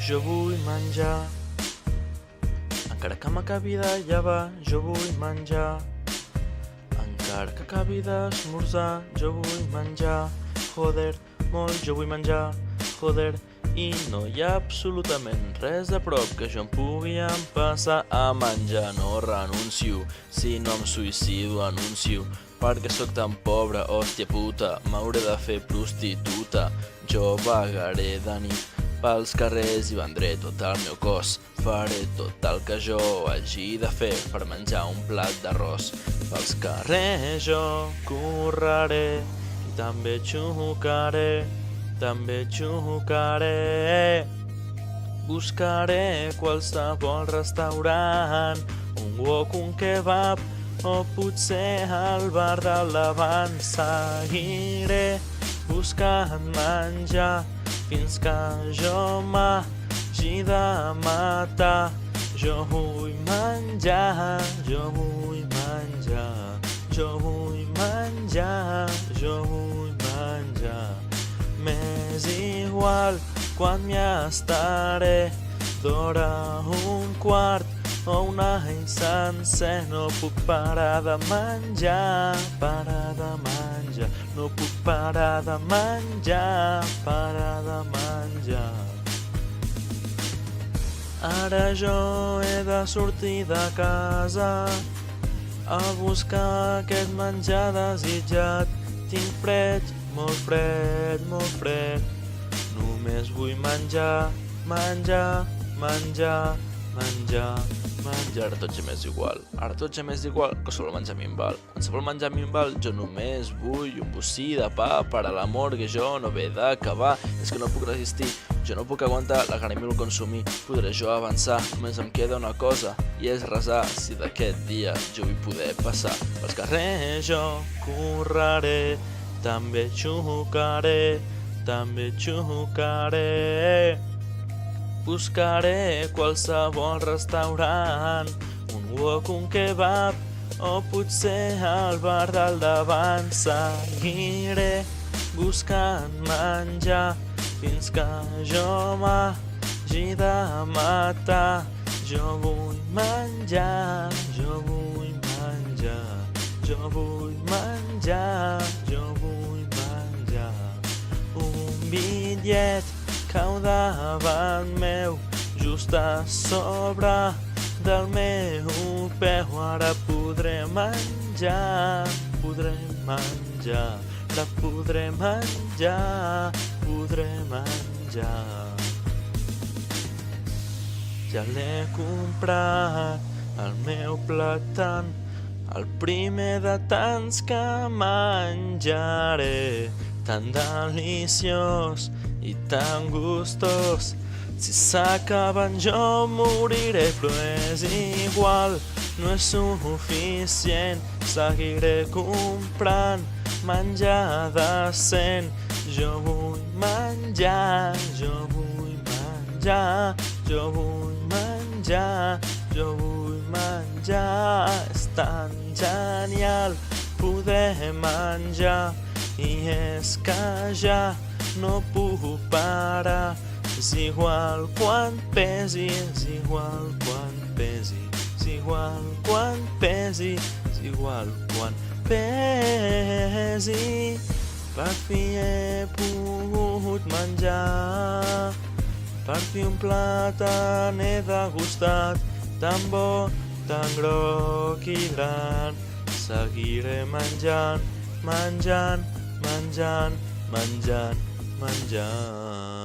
jo vull menjar. Encara que m'acabi de llevar, jo vull menjar. Encara que acabi d'esmorzar, jo vull menjar. Joder, molt jo vull menjar. Joder, i no hi ha absolutament res de prop que jo em pugui empassar a menjar. No renuncio, si no em suïcido anuncio, perquè sóc tan pobre, hòstia puta, m'hauré de fer prostituta. Jo vagaré de nit pels carrers i vendré tot el meu cos. Faré tot el que jo hagi de fer per menjar un plat d'arròs. Pels carrers jo correré i també xucaré, també xucaré. Buscaré qualsevol restaurant, un wok, un kebab o potser al bar del davant. Seguiré buscant menjar fins que jo m'hagi de matar. Jo vull menjar, jo vull menjar, jo vull menjar, jo vull menjar. M'és igual quan m'hi estaré d'hora un quart o un any sencer. No puc parar de menjar, parar de menjar. No puc parar de menjar, parar de menjar. Ara jo he de sortir de casa a buscar aquest menjar desitjat. Tinc fred, molt fred, molt fred. Només vull menjar, menjar, menjar, menjar, menjar. Ara tot ja m'és igual. Ara tot ja m'és igual que sol menjar minval. En si vol menjar minval jo només vull un bocí de pa per a l'amor que jo no ve d'acabar. És que no puc resistir, jo no puc aguantar la gana i m'ho consumir. Podré jo avançar, només em queda una cosa i és resar si d'aquest dia jo vull poder passar. Pels carrers jo correré, també xucaré, també xucaré. Buscaré qualsevol restaurant, un wok, un kebab o potser al bar del davant. Seguiré buscant menjar fins que jo m'hagi de matar. Jo vull menjar, jo vull menjar, jo vull menjar, jo vull menjar. Un bitllet cau davant meu, just a sobre del meu peu. Ara podré menjar, podré menjar. Ara podré menjar, podré menjar. Ja l'he comprat, el meu plàtan, el primer de tants que menjaré. Tan deliciós i tan gustós, si s'acaben jo moriré, però és igual, no és suficient. Seguiré comprant menjar decent. Jo vull menjar, jo vull menjar, jo vull menjar, jo vull menjar. És tan genial poder menjar i és que ja no puc parar. És igual quan pesi, és igual quan pesi, és igual quan pesi, és igual quan pesi. Per fi he pogut menjar, per fi un plàtan he degustat, tan bo, tan groc i gran. Seguiré menjant, menjant, menjant, menjant, menjant.